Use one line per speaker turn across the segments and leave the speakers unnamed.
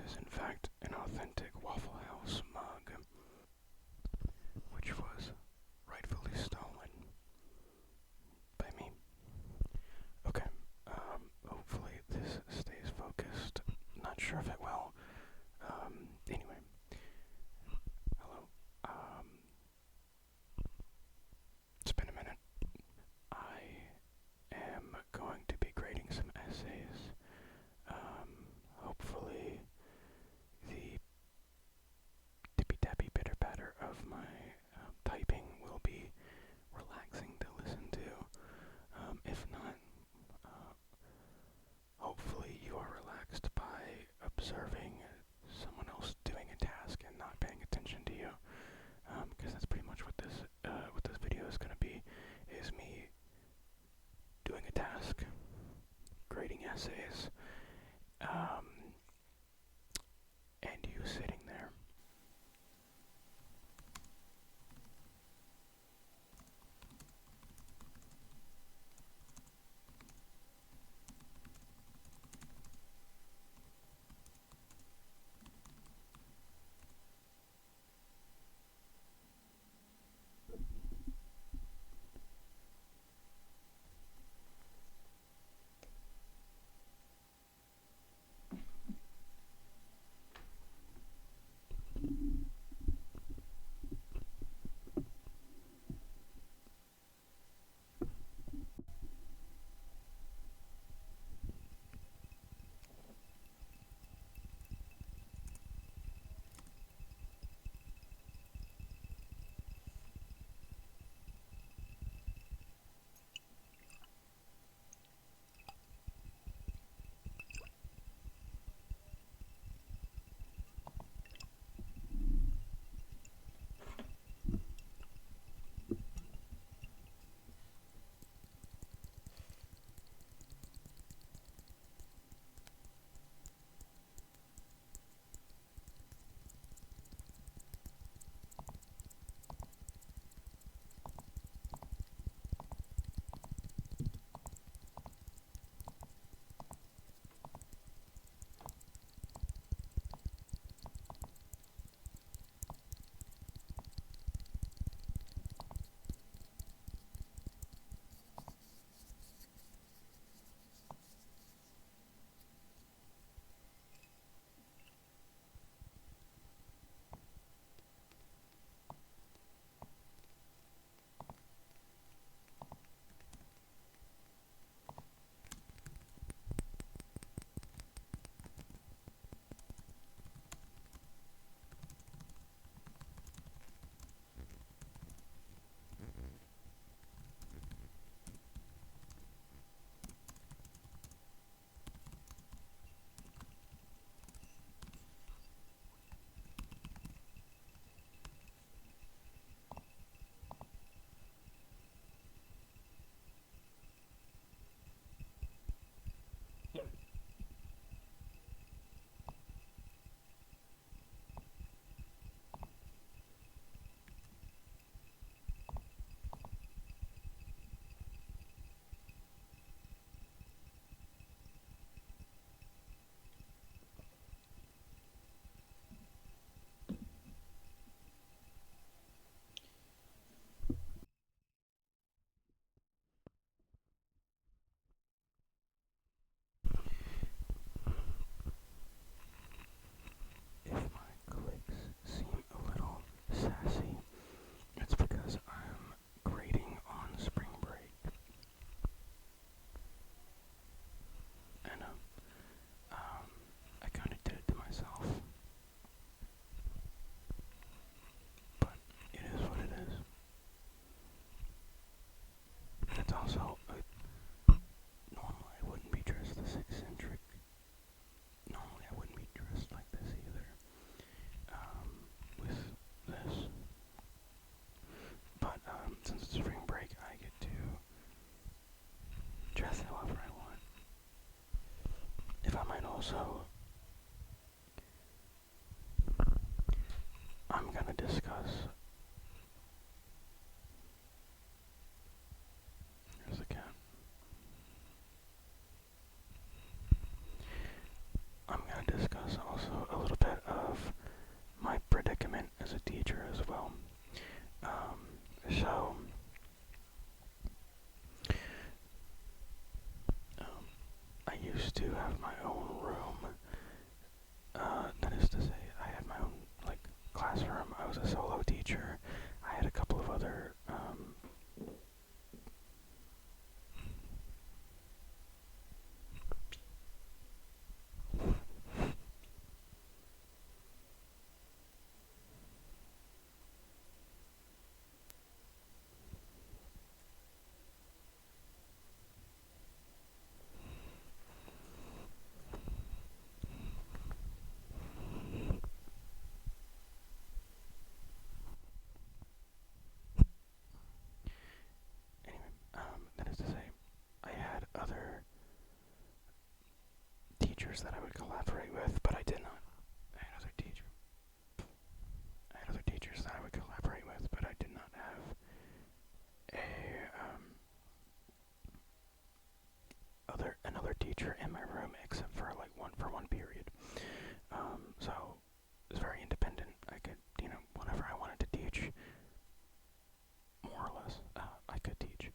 is in fact an authentic Waffle House mug, which was rightfully stolen by me. Okay, hopefully this stays focused. Not sure if it will. Anyway, hello. It's been a minute. I am going to be grading some essays. Hopefully the tippy-tappy pitter-patter of my typing will be relaxing to listen to. If not, hopefully you are relaxed by observing someone else doing a task and not paying attention to you. Because that's pretty much what this video is going to be, is me doing a task, grading essays, and you sitting there. If my clicks seem a little sassy, it's because I'm grading on spring break. I know. I kind of did it to myself. But it is what it is. It's also, normally I wouldn't be dressed this eccentric. Normally I wouldn't be dressed like this either. With this. But, since it's spring break, I get to dress however I want. If I might also, I'm gonna discuss. There's a cat. I'm gonna discuss also a used to have my own room. That is to say, I had my own, like, classroom. I was a solo teacher. I had a couple of other, anyway, that is to say, I had other teachers that I would collaborate with, but I did not. I had other teachers that I would collaborate with, but I did not have another teacher in my room except for like one period. So it was very independent. I could, whenever I wanted to teach, more or less, I could teach.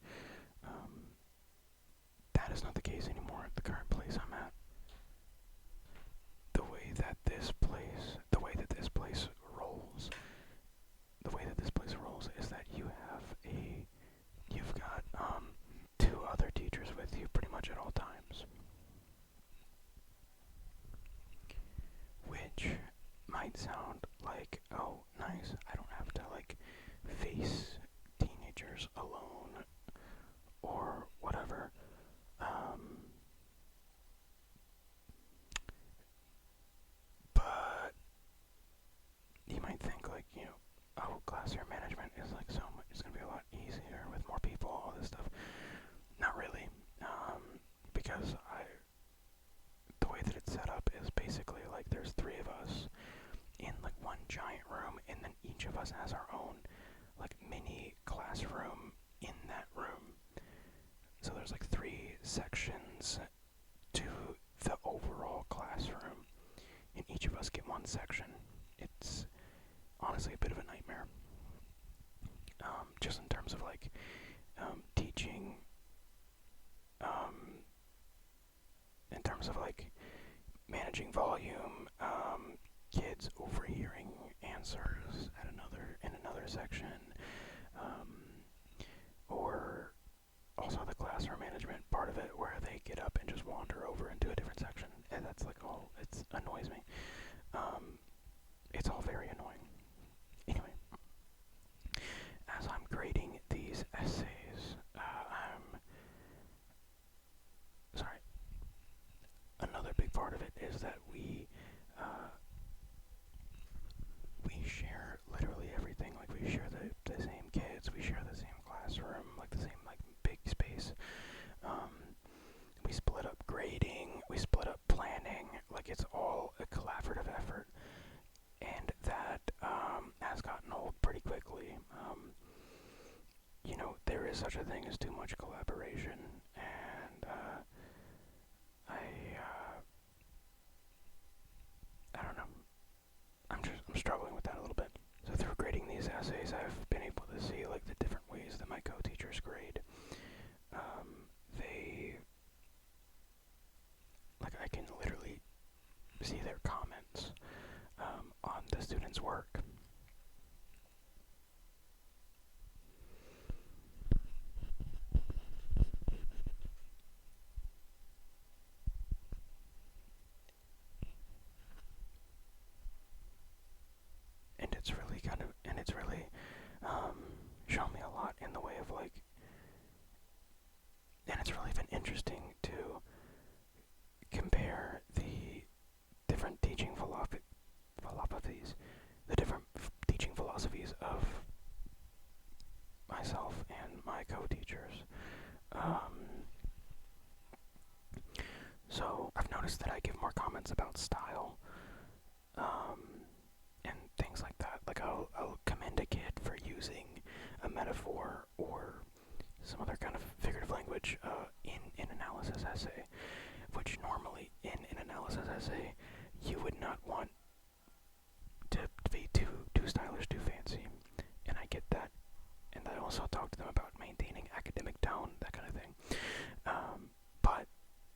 That is not the case anymore at the current place I'm at. The way that this place rolls, is that you've got two other teachers with you pretty much at all times, which might sound like, oh, nice, I don't have to like face teenagers alone or whatever. But you might think like, oh, classroom management is like so much, it's gonna be a lot easier with more people, all this stuff. Not really, because the way that it's set up is basically like there's three of us in like one giant room, and then each of us has our own like mini classroom in that room. So there's like three sections to the overall classroom, and each of us get one section. It's honestly a bit of a nightmare, just in terms of like teaching, in terms of like managing volume, kids overhearing answers in another section, or also the classroom management part of it where they get up and just wander over into a different section, and that's like all, it annoys me. It's all very annoying. Anyway, as I'm grading these essays, another big part of it is that we share literally everything. Like we share the same kids, we share the same classroom, like the same like big space. We split up grading, we split up planning. Like it's all a collaborative effort, and that has gotten old pretty quickly. There is such a thing as too much collaboration, and I don't know. I'm struggling with that a little bit. So through grading these essays, I've been able to see like the different ways that my co-teachers grade. They, like, I can literally see their comments on the students' work. And it's really shown me a lot in the way of like, and it's really been interesting to compare the different teaching philosophies, of myself and my co-teachers. So I've noticed that I give more comments about style, and things like that. Like I'll commend a kid for using a metaphor or some other kind of figurative language in an analysis essay, which normally in an analysis essay you would not want to be too stylish, too fancy, and I get that. And I also talk to them about maintaining academic tone, that kind of thing. But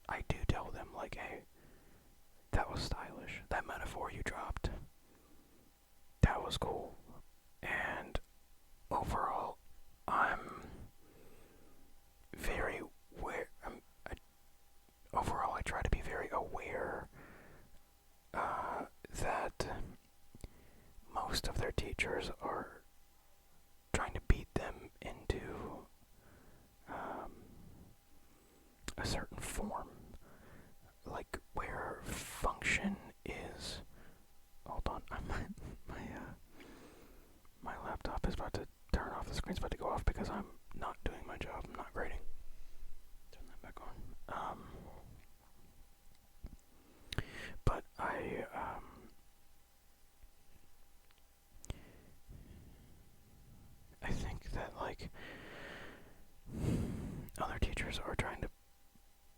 I do tell them, like, teachers are trying to beat them into a certain form, like where function is. Hold on, my laptop is about to turn off. The screen's about to go off because I'm not doing my job. I'm not grading. Turn that back on. But I think that like other teachers are trying to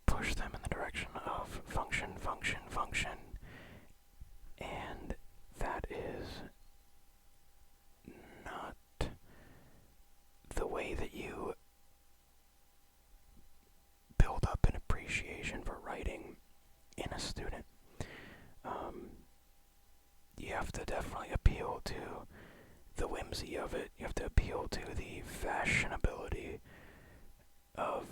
push them in the direction of function, function, function, and that is not the way that you build up an appreciation for writing in a student. You have to definitely appeal to the whimsy of it. You have to appeal to the fashionability of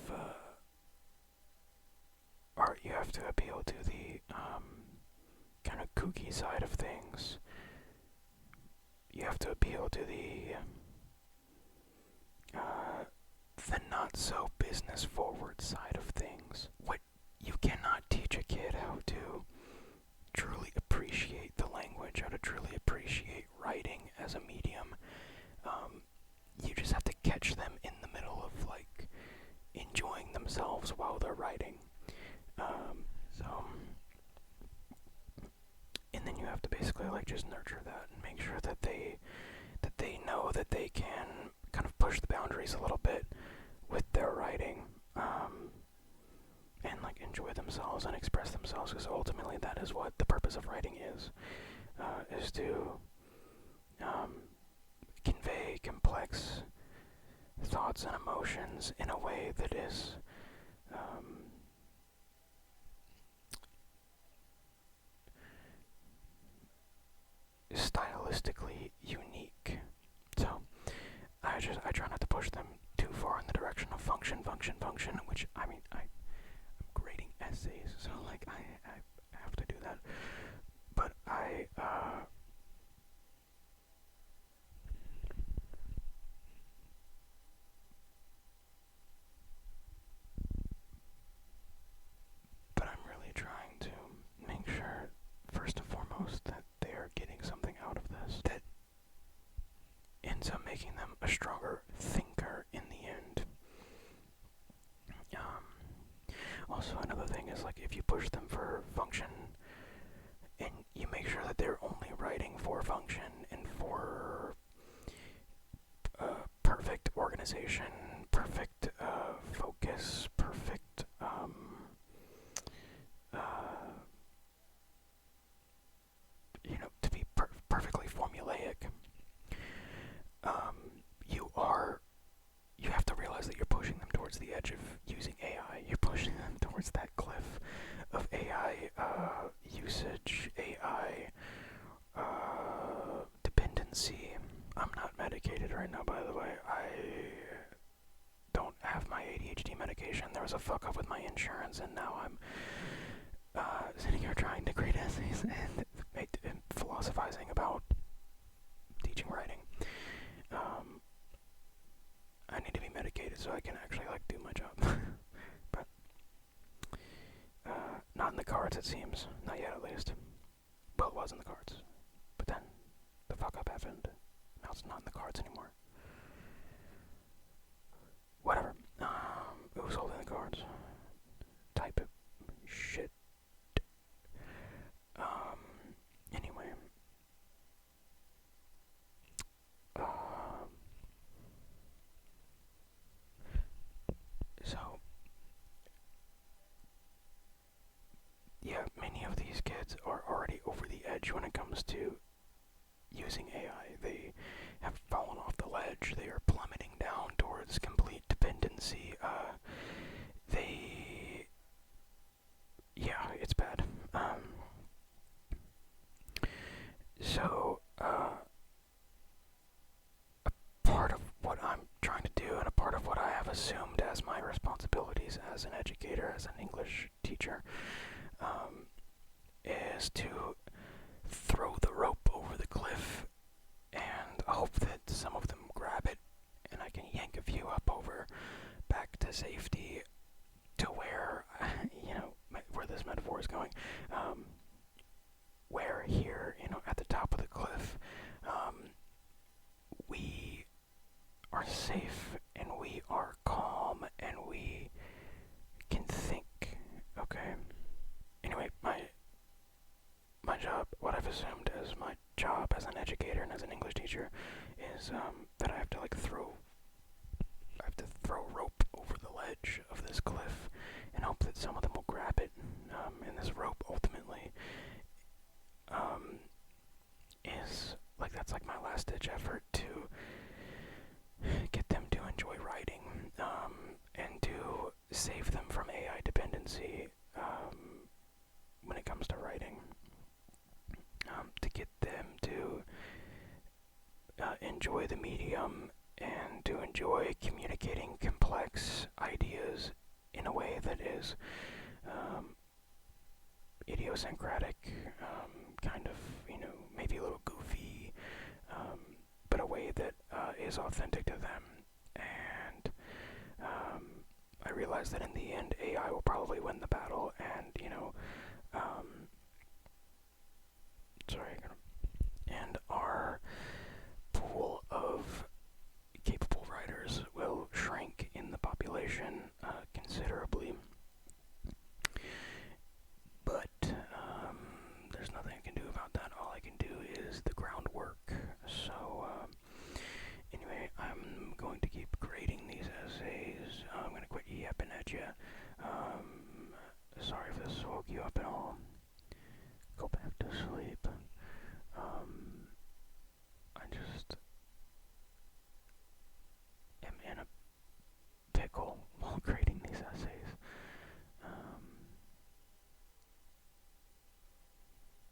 art. You have to appeal to the kind of kooky side of things. You have to appeal to the not so business forward side of things. What you cannot teach a kid how to truly appreciate the language, how to truly appreciate writing as a medium. You just have to catch them in the middle of like enjoying themselves while they're writing. And then you have to basically like just nurture that and make sure that they know that they can kind of push the boundaries a little bit with their writing, and like enjoy themselves and express themselves, because ultimately that is what the purpose of writing is to convey complex thoughts and emotions in a way that is stylistically unique. So I try not to push them too far in the direction of function, which I'm grading essays, so like I have to do that. But but I'm really trying to make sure, first and foremost, that they are getting something out of this that ends up making them a stronger thinker in the end. Also, another thing is, like, if you push them for function and you make sure that they're only writing for function and for perfect organization, perfect focus, perfect to be perfectly formulaic, you have to realize that you're pushing them towards the edge of using AI. You're pushing them towards that cliff of AI usage, AI dependency. I'm not medicated right now, by the way. I don't have my ADHD medication. There was a fuck up with my insurance, and now I'm sitting here trying to grade essays and philosophizing about teaching writing. I need to be medicated so I can actually like do my job. But not in the cards, it seems. Not yet, at least. Well, it was in the cards, but then the fuck up happened. Now it's not in the cards anymore. Whatever. It was holding the cards. Type of shit. Anyway. So, yeah, many of these kids are already over the edge when it comes to using AI. They have fallen off the ledge. They are plummeting down towards complete dependency. Yeah, it's bad. So, a part of what I'm trying to do, and a part of what I have assumed as my responsibilities as an educator, as an English teacher, is to throw the rope over the cliff and hope that some of them grab it and I can yank a few up over back to safety to where, where this metaphor is going, where here, at the top of the cliff, we are safe and we are calm and we can think, okay? Anyway, my job, what I've assumed as my job as an educator and as an English teacher is that I have to throw rope over the ledge of this cliff and hope that some of them will grab it. And this rope ultimately is that's my last ditch effort to get them to enjoy writing and to save them from AI dependency when it comes to writing. To get them to enjoy the medium and to enjoy communicating complex ideas in a way that is idiosyncratic, kind of, maybe a little goofy, but a way that is authentic to them. And I realize that in the end, AI will probably win the battle, and, and our pool of capable writers will shrink in the population considerably. But there's nothing I can do about that. All I can do is the groundwork. So anyway, I'm going to keep grading these essays. I'm going to quit yapping at you. Sorry if this woke you up at all. Go back to sleep. I just am in a pickle while grading these essays.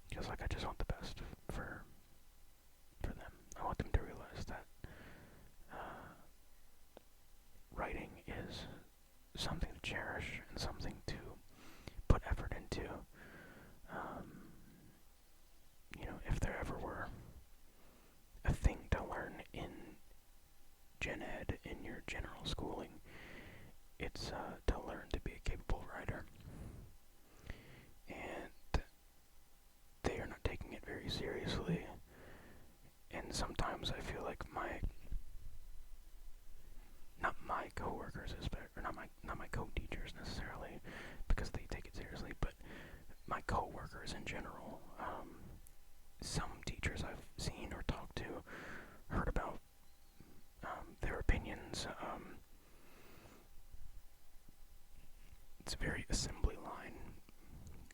Because I just want the best for them. I want them to realize that writing is something to cherish and something to put effort into. If there ever were a thing to learn in Gen Ed, in your general schooling, it's to learn to be a capable writer. And they are not taking it very seriously. And sometimes I feel like not my coworkers, or not my co-teachers necessarily, because they take it seriously, but my coworkers in general. Some teachers I've seen or talked to, heard about their opinions. It's a very assembly line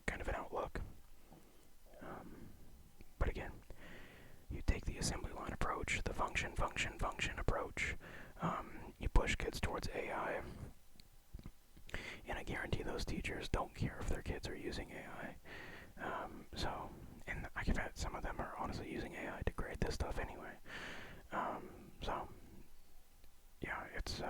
kind of an outlook. But again, you take the assembly line approach, the function approach. You push kids towards AI, and I guarantee those teachers don't care if their kids are using AI. And I bet some of them are honestly using AI to grade this stuff anyway. Yeah, it's